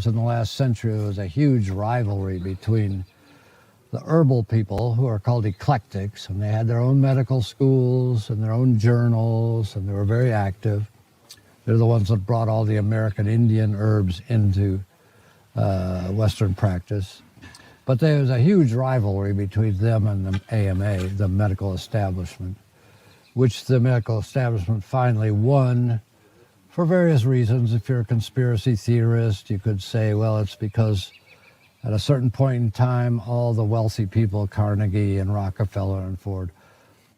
In the last century, there was a huge rivalry between the herbal people, who are called eclectics, and they had their own medical schools and their own journals, and they were very active. They're the ones that brought all the American Indian herbs into Western practice. But there was a huge rivalry between them and the AMA, the medical establishment, which the medical establishment finally won for various reasons. If you're a conspiracy theorist, you could say, well, it's because at a certain point in time, all the wealthy people, Carnegie and Rockefeller and Ford,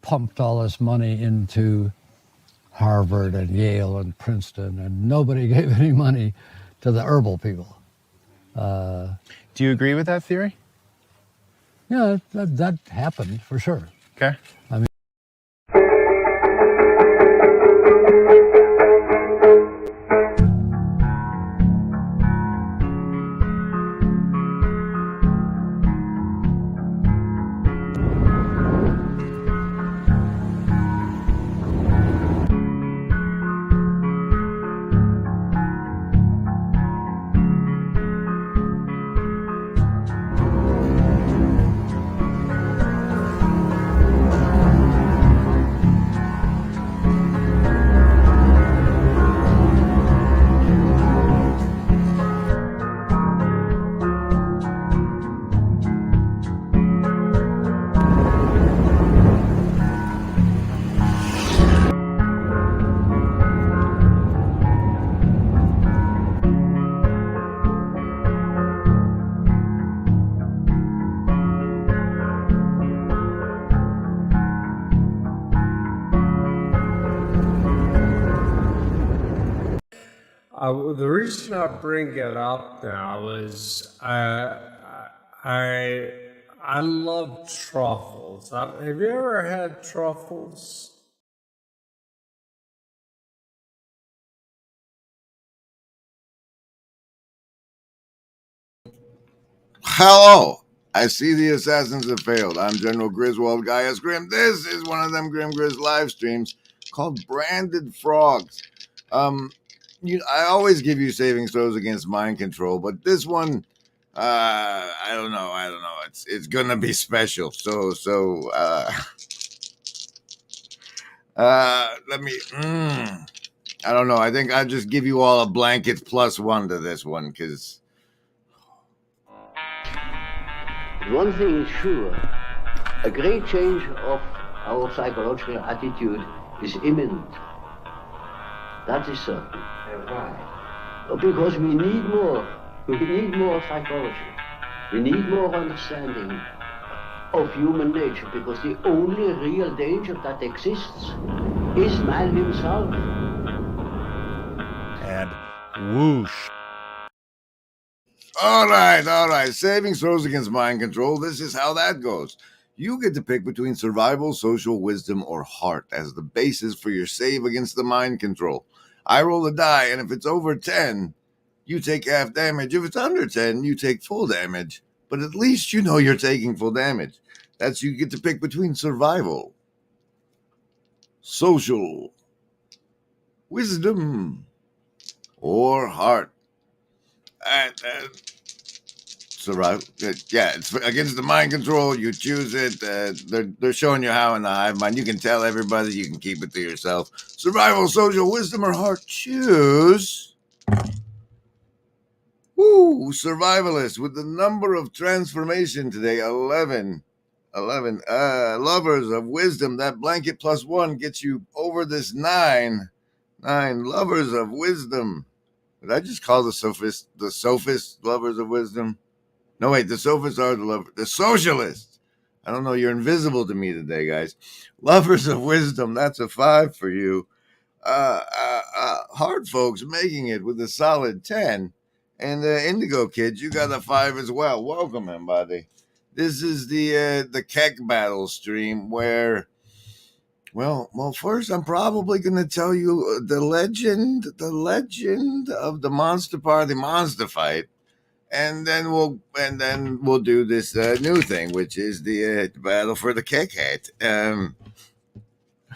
pumped all this money into Harvard and Yale and Princeton, and nobody gave any money to the herbal people. Do you agree with that theory? Yeah, that happened for sure. Okay. I mean, The reason I bring it up now is I love truffles. Have you ever had truffles? Hello, I see the assassins have failed. I'm General Griswold Gaius Grim. This is one of them Grim Grizz live streams called Branded Frogs. I always give you saving throws against mind control, but this one, I don't know. It's gonna be special. Let me. I don't know. I think I'll just give you all a blanket +1 to this one because. One thing is sure, a great change of our psychological attitude is imminent. That is certain. Why? Because we need more. We need more psychology. We need more understanding of human nature, because the only real danger that exists is man himself. And whoosh. All right. Saving throws against mind control. This is how that goes. You get to pick between survival, social wisdom, or heart as the basis for your save against the mind control. I roll a die, and if it's over 10, you take half damage. If it's under 10, you take full damage. But at least you know you're taking full damage. That's you get to pick between survival, social, wisdom, or heart. Survival. Yeah, it's against the mind control. You choose it. They're showing you how in the hive mind. You can tell everybody. You can keep it to yourself. Survival, social, wisdom, or heart. Choose. Woo! Survivalist with the number of transformation today, 11. 11. Lovers of wisdom. That blanket +1 gets you over this 9. 9. Lovers of wisdom. Did I just call the sophist lovers of wisdom? No, wait, the sophists are the socialists. I don't know. You're invisible to me today, guys. Lovers of wisdom. That's a 5 for you. Hard folks making it with a solid 10. And Indigo Kids, you got a 5 as well. Welcome, everybody. This is the CABAL stream where, well, first I'm probably going to tell you the legend of the Monster Party Monster Fight. And then we'll do this new thing, which is the battle for the cake hat.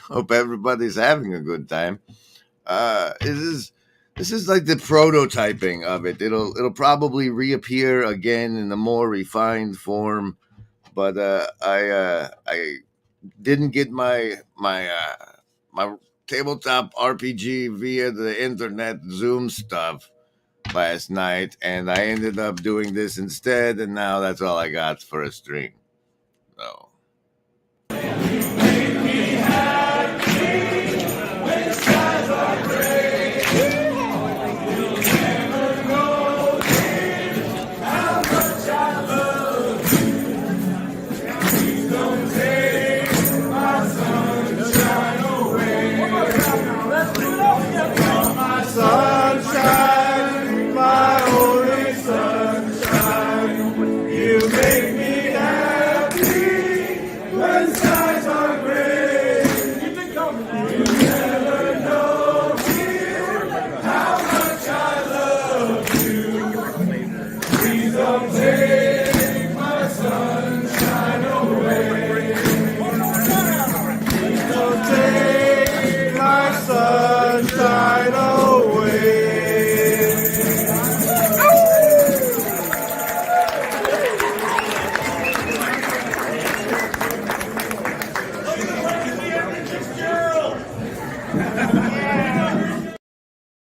Hope everybody's having a good time. This is like the prototyping of it. It'll probably reappear again in a more refined form, but I didn't get my tabletop RPG via the internet Zoom stuff last night, and I ended up doing this instead, and now that's all I got for a stream. So.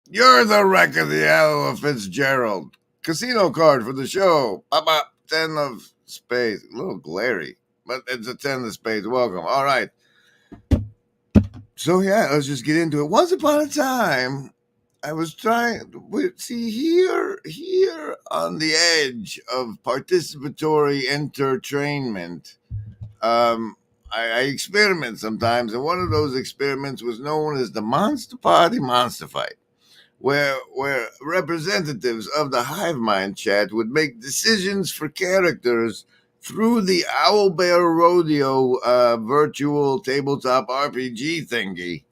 You're the wreck of the Ella Fitzgerald. Casino card for the show. 10 of spades. A little glary, but it's a 10 of spades. Welcome. All right. So, yeah, let's just get into it. Once upon a time, I was trying. See, here on the edge of participatory entertainment, I experiment sometimes, and one of those experiments was known as the Monster Party Monster Fight, where representatives of the Hive Mind chat would make decisions for characters through the Owlbear Rodeo virtual tabletop RPG thingy.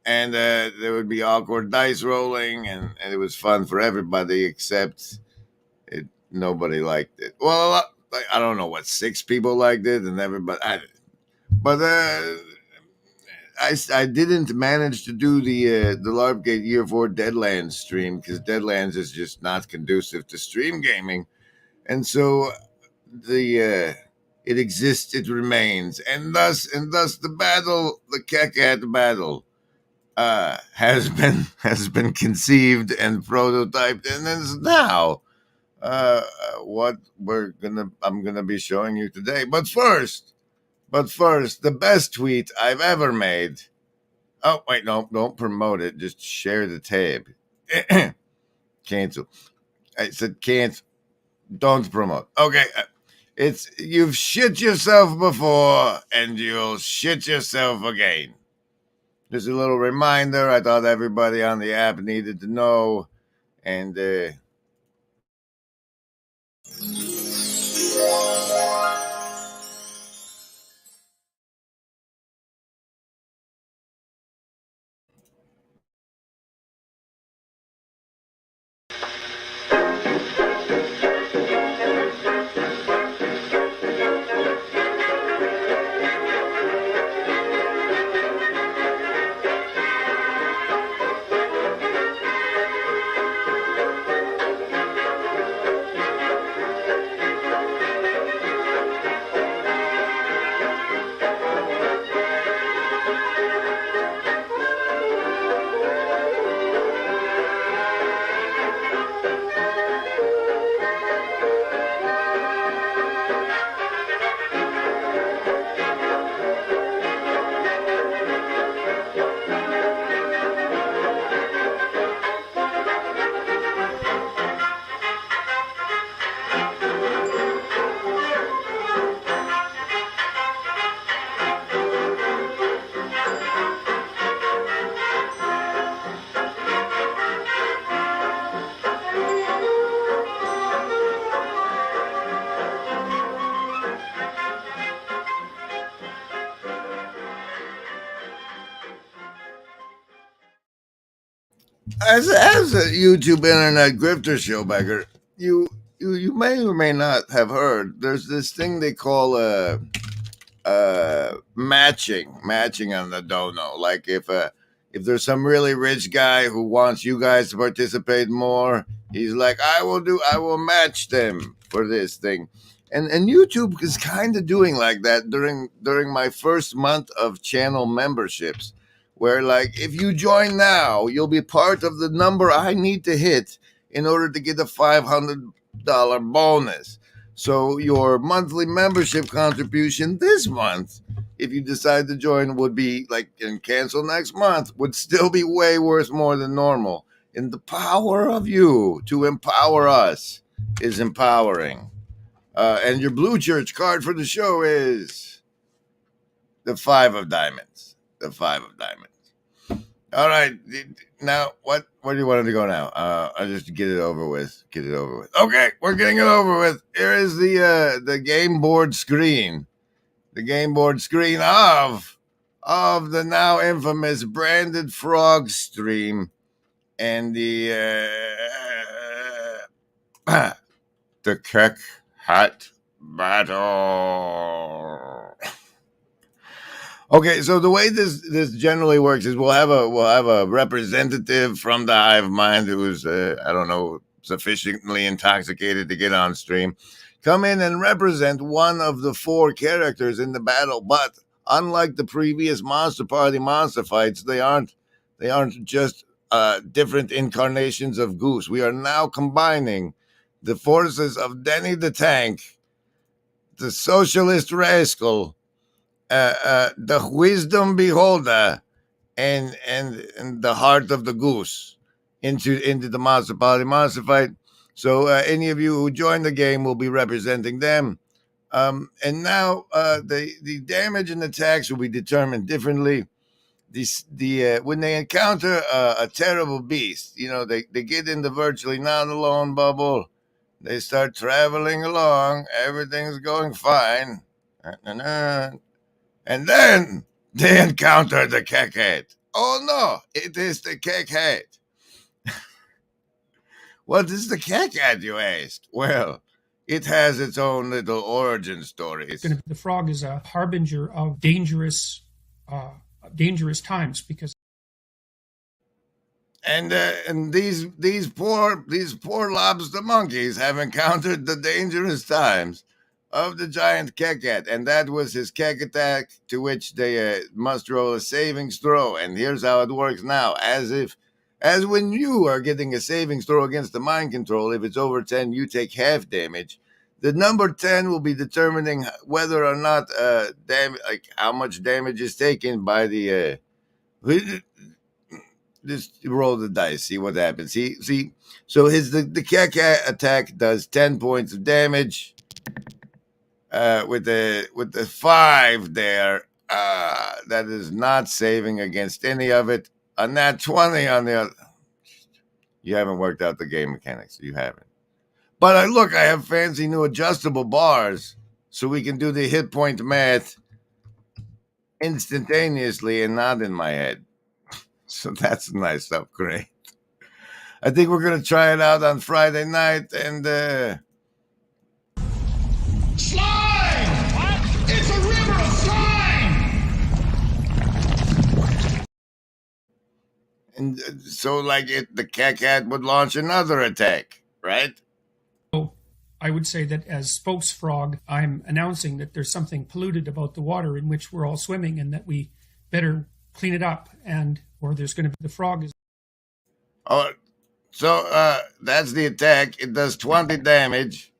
And there would be awkward dice rolling, and it was fun for everybody except nobody liked it. Well, like I don't know what 6 people liked it, and everybody. I didn't manage to do the LARPgate Year 4 Deadlands stream because Deadlands is just not conducive to stream gaming, and so the it exists, it remains, and thus the battle, the Kekat battle, has been conceived and prototyped, and is now what I'm gonna be showing you today. But first, the best tweet I've ever made. Oh wait, no, don't promote it. Just share the tab. Cancel. I said cancel. Don't promote. Okay. It's you've shit yourself before and you'll shit yourself again. Just a little reminder. I thought everybody on the app needed to know. And as a YouTube internet grifter showbagger, you may or may not have heard. There's this thing they call matching on the dono. Like if there's some really rich guy who wants you guys to participate more, he's like, I will match them for this thing. And YouTube is kind of doing like that during my first month of channel memberships, where like if you join now, you'll be part of the number I need to hit in order to get a $500 bonus. So your monthly membership contribution this month, if you decide to join, would be like and cancel next month, would still be way worth more than normal. And the power of you to empower us is empowering. And your Blue Church card for the show is the 5 of diamonds. The 5 of diamonds. All right. Now, what do you want to go now? I'll just get it over with. Okay, we're getting it over with. Here is the game board screen. The game board screen of the now infamous Branded Frog stream and the Keck Hat Battle. Okay, so the way this generally works is we'll have a representative from the hive mind who's I don't know, sufficiently intoxicated to get on stream, come in and represent one of the 4 characters in the battle. But unlike the previous Monster Party monster fights, they aren't just different incarnations of Goose. We are now combining the forces of Denny the Tank, the Socialist Rascal, the Wisdom Beholder, and the Heart of the Goose into the Monster Party monster fight. So any of you who join the game will be representing them. And now the damage and attacks will be determined differently. When they encounter a terrible beast, they get in the virtually not alone bubble. They start traveling along. Everything's going fine. And then they encounter the Keckhead. Oh no, it is the Keckhead. What is the Keckhead, you asked? Well, it has its own little origin stories. The frog is a harbinger of dangerous times because. And these poor lobster monkeys have encountered the dangerous times of the giant kekat, and that was his kek attack, to which they must roll a savings throw. And here's how it works now: as when you are getting a savings throw against the mind control, if it's over 10, you take half damage. The number 10 will be determining whether or not how much damage is taken by the. Just roll the dice, see what happens. See. So the Kaka attack does 10 points of damage. With the 5 there, that is not saving against any of it. A nat 20 on the other. You haven't worked out the game mechanics. You haven't. But I have fancy new adjustable bars, so we can do the hit point math instantaneously and not in my head. So that's a nice upgrade. I think we're going to try it out on Friday night and... Slime! What? It's a river of slime! And so, the Cat would launch another attack, right? So I would say that as spokesfrog, I'm announcing that there's something polluted about the water in which we're all swimming and that we better clean it up, or there's going to be the frog is. Oh, so that's the attack. It does 20 damage.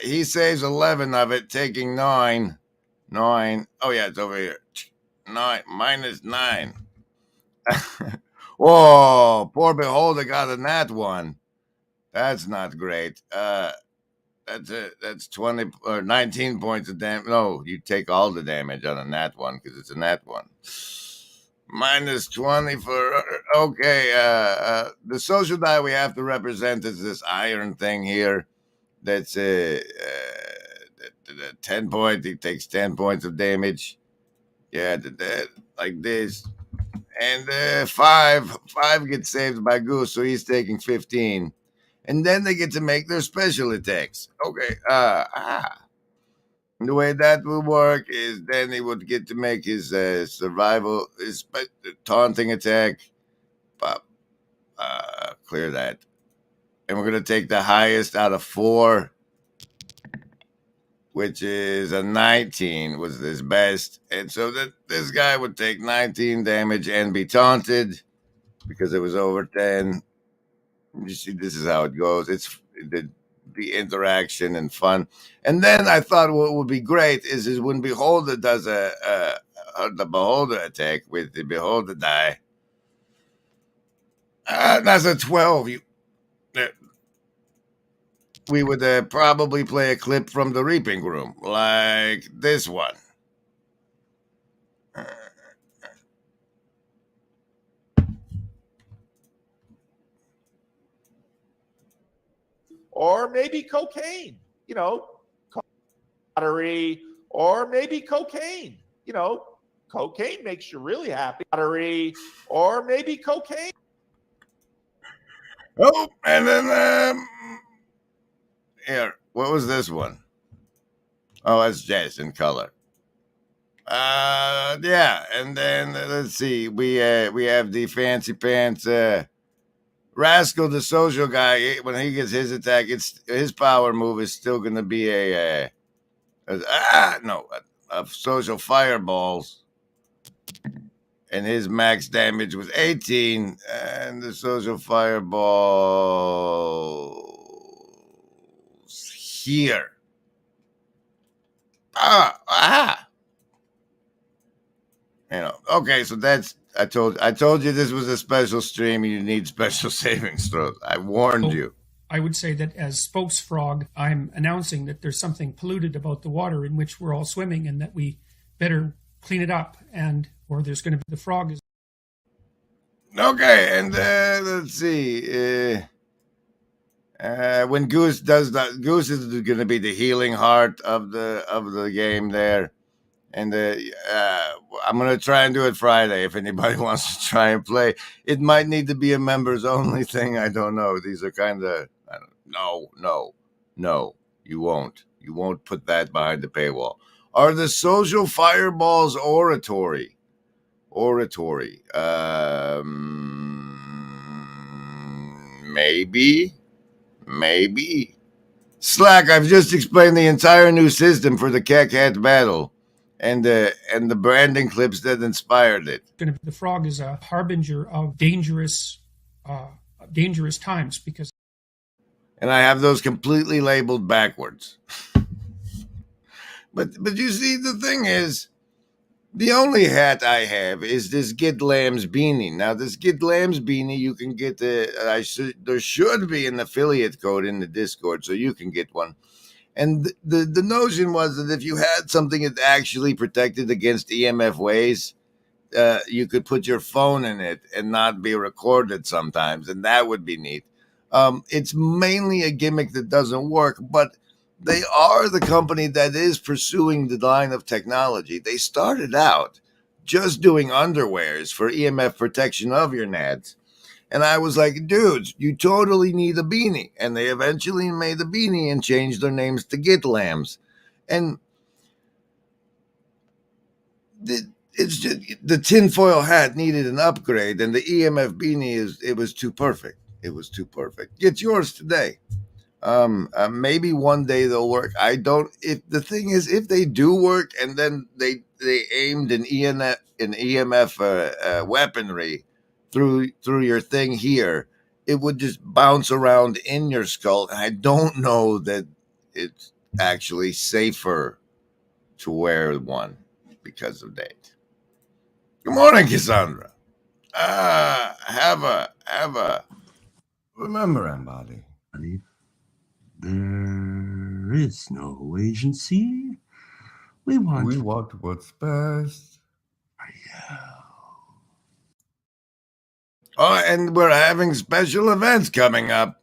He saves 11 of it, taking 9. 9. Oh yeah, it's over here. 9 minus 9. Oh, poor beholder got a nat 1. That's not great. That's 20 or 19 points of damage. No, you take all the damage on a nat 1 because it's a nat 1. Minus 20 for... Okay, the social die we have to represent is this iron thing here. That's 10 points. He takes 10 points of damage. Yeah, like this. And 5 gets saved by Goose, so he's taking 15. And then they get to make their special attacks. Okay. And the way that will work is then he would get to make his survival, his taunting attack. Clear that. And we're going to take the highest out of 4, which is a 19, was his best. And so this guy would take 19 damage and be taunted because it was over 10. You see, this is how it goes. It's the interaction and fun. And then I thought what would be great is when Beholder does the Beholder attack with the Beholder die. That's a 12. We would probably play a clip from the Reaping Room, like this one. Or maybe cocaine, lottery, or maybe cocaine, cocaine makes you really happy. Lottery, or maybe cocaine. Oh, and then here, what was this one? Oh, that's Jess in color. Yeah, and then let's see, we have the fancy pants. Rascal, the social guy, when he gets his attack, his power move is still going to be a social fireballs. And his max damage was 18, and the social fireballs here. Okay, so that's... I told you this was a special stream and you need special savings throws. I warned you. I would say that as spokesfrog, I'm announcing that there's something polluted about the water in which we're all swimming and that we better clean it up, or there's going to be the frog is. Okay, and let's see. When Goose does that, Goose is going to be the healing heart of the game there. And I'm going to try and do it Friday if anybody wants to try and play. It might need to be a members only thing. I don't know. These are kind of, no. No, you won't. You won't put that behind the paywall. Are the social fireballs oratory? Maybe. Slack, I've just explained the entire new system for the Cat battle and the branding clips that inspired it. The frog is a harbinger of dangerous times because. And I have those completely labeled backwards. But you see, the thing is, the only hat I have is this Get Lambs beanie. Now, this Get Lambs beanie, you can get there should be an affiliate code in the Discord, so you can get one. And the notion was that if you had something that actually protected against EMF waves, you could put your phone in it and not be recorded sometimes, and that would be neat. It's mainly a gimmick that doesn't work, but they are the company that is pursuing the line of technology. They started out just doing underwears for EMF protection of your nads. And I was like, dudes, you totally need a beanie. And they eventually made a beanie and changed their names to Get Lambs. And it's just the tinfoil hat needed an upgrade, and the EMF beanie it was too perfect. It was too perfect. Get yours today. Maybe one day they'll work. If the thing is, if they do work and then they aimed an EMF weaponry through your thing here, it would just bounce around in your skull. And I don't know that it's actually safer to wear one because of that. Good morning, Cassandra. Have a. Remember, Embody, there is no agency. We want what's best. Yeah. Oh, and we're having special events coming up.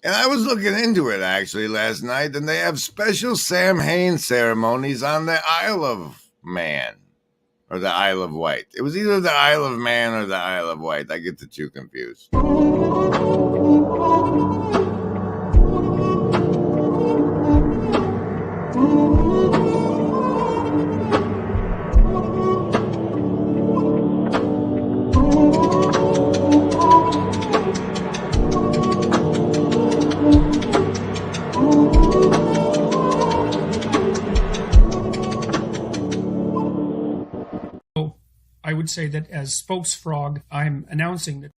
And I was looking into it actually last night, and they have special Sam Haines ceremonies on the Isle of Man or the Isle of Wight. It was either the Isle of Man or the Isle of Wight. I get the two confused. I would say that as spokesfrog, I'm announcing that.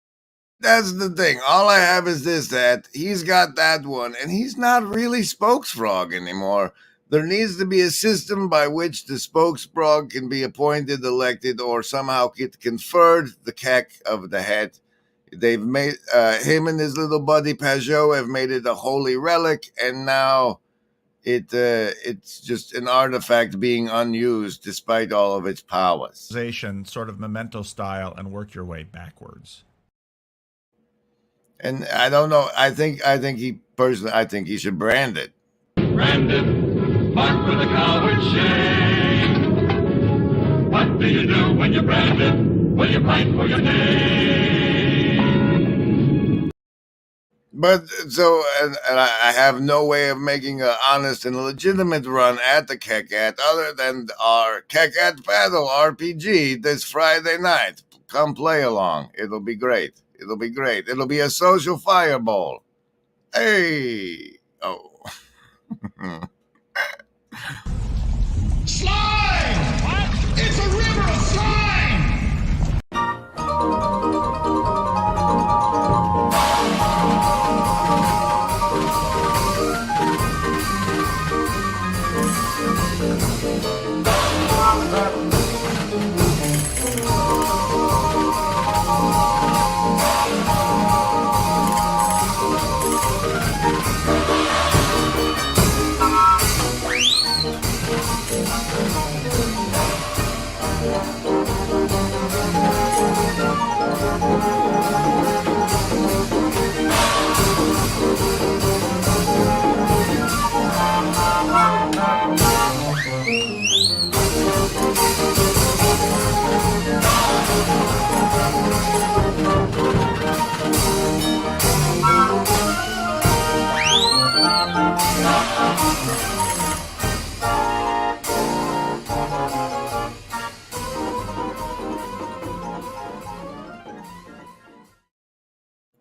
That's the thing. All I have is that he's got that one, and he's not really spokesfrog anymore. There needs to be a system by which the spokesfrog can be appointed, elected, or somehow get conferred the cack of the hat. They've made him and his little buddy Pajot have made it a holy relic, and now it's just an artifact being unused despite all of its powers. Sort of memento style, and work your way backwards. And I don't know. I think he should brand it. Branded, marked with a coward shame. What do you do when you're branded? Will you fight for your name? But so, and I have no way of making an honest and legitimate run at the Kekat other than our Kekat Battle RPG this Friday night. Come play along. It'll be great. It'll be a social fireball. Hey! Oh. Slime! What? It's a river of slime!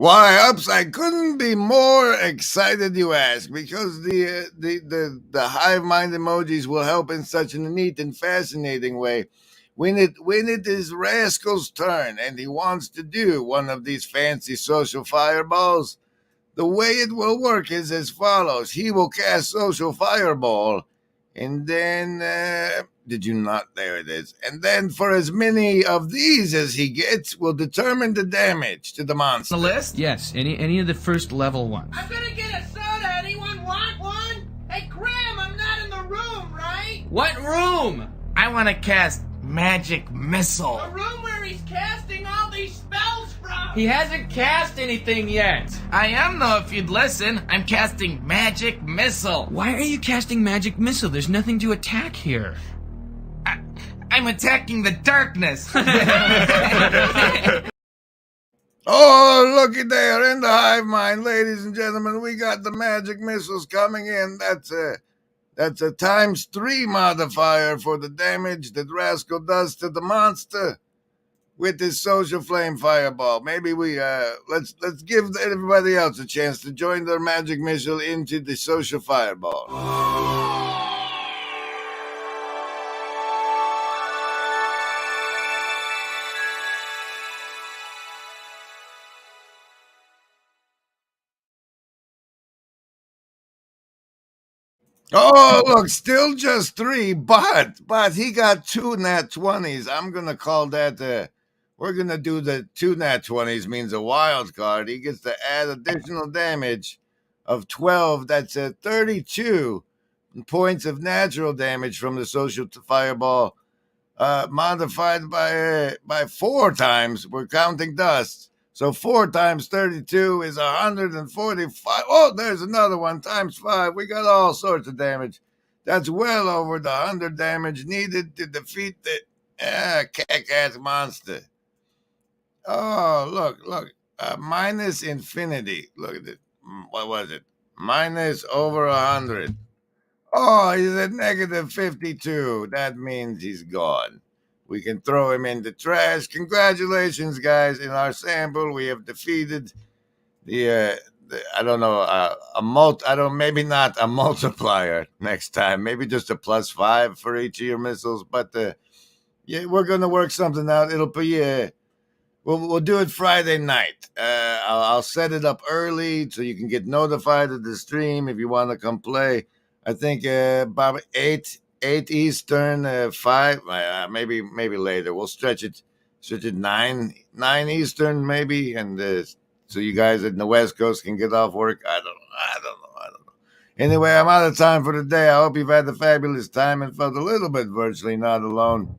Why, Ups, I couldn't be more excited you ask, because the hive mind emojis will help in such a neat and fascinating way. When it is Rascal's turn and he wants to do one of these fancy social fireballs, the way it will work is as follows. He will cast Social Fireball, and then, did you not? There it is. And then for as many of these as he gets, will determine the damage to the monster. The list? Yes, any of the first level ones. I'm gonna get a soda. Anyone want one? Hey, Graham, I'm not in the room, right? What room? I want to cast Magic Missile. The room where he's casting all these spells from. He hasn't cast anything yet. I am, though, if you'd listen. I'm casting Magic Missile. Why are you casting Magic Missile? There's nothing to attack here. I'm attacking the darkness. Oh, looky there, in the hive mind, ladies and gentlemen, we got the magic missiles coming in. That's a ×3 modifier for the damage that Rascal does to the monster with his social flame fireball. Maybe we let's give everybody else a chance to join their magic missile into the social fireball. Oh, look, still just 3, but he got 2 nat 20s. I'm going to call that, we're going to do the 2 nat 20s means a wild card. He gets to add additional damage of 12. That's 32 points of natural damage from the social fireball, modified by 4 times. We're counting dust. So 4 times 32 is 145. Oh, there's another one, times 5. We got all sorts of damage. That's well over the 100 damage needed to defeat the cat monster. Oh, look. Minus infinity. Look at it. What was it? Minus over 100. Oh, he's at negative 52. That means he's gone. We can throw him in the trash. Congratulations, guys. In our sample, we have defeated the I don't know, maybe not a multiplier next time. Maybe just a +5 for each of your missiles. But yeah, we're going to work something out. It'll be, we'll do it Friday night. I'll set it up early so you can get notified of the stream if you want to come play. I think about 8 Eastern, 5, maybe later. We'll stretch it 9 Eastern, maybe, and so you guys in the West Coast can get off work. I don't know. Anyway, I'm out of time for today. I hope you've had a fabulous time and felt a little bit virtually not alone.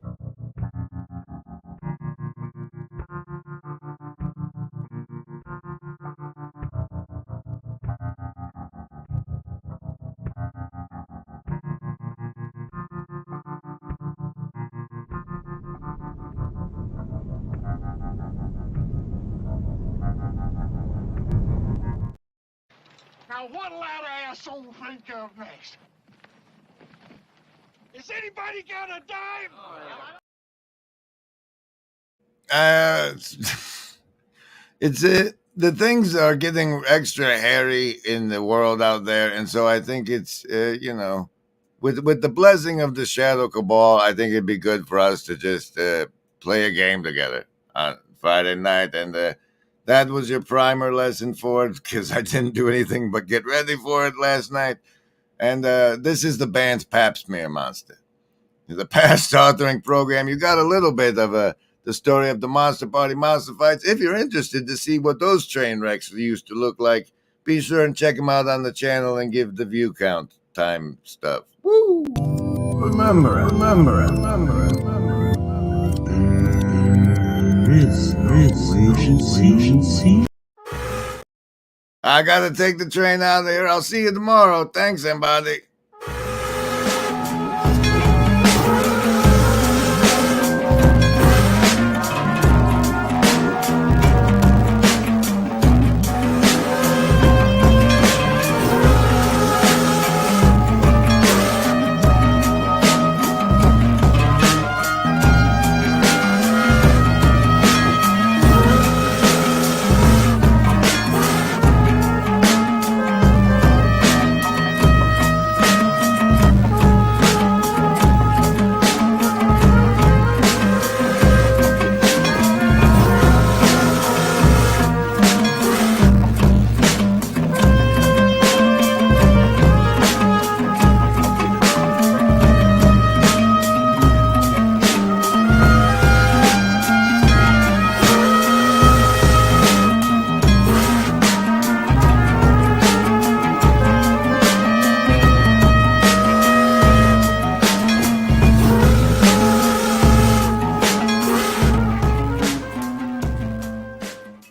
Now, what'll that asshole think of next? Is anybody got a dime? The things are getting extra hairy in the world out there, and so I think it's with the blessing of the Shadow Cabal, I think it'd be good for us to just play a game together on Friday night, and that was your primer lesson for it, because I didn't do anything but get ready for it last night. And this is the band's Pap Smear Monster. The past authoring program, you got a little bit of the story of the Monster Party Monster Fights. If you're interested to see what those train wrecks used to look like, be sure and check them out on the channel and give the view count time stuff. Woo! Remember it. Agency. I gotta take the train out of here. I'll see you tomorrow. Thanks, everybody.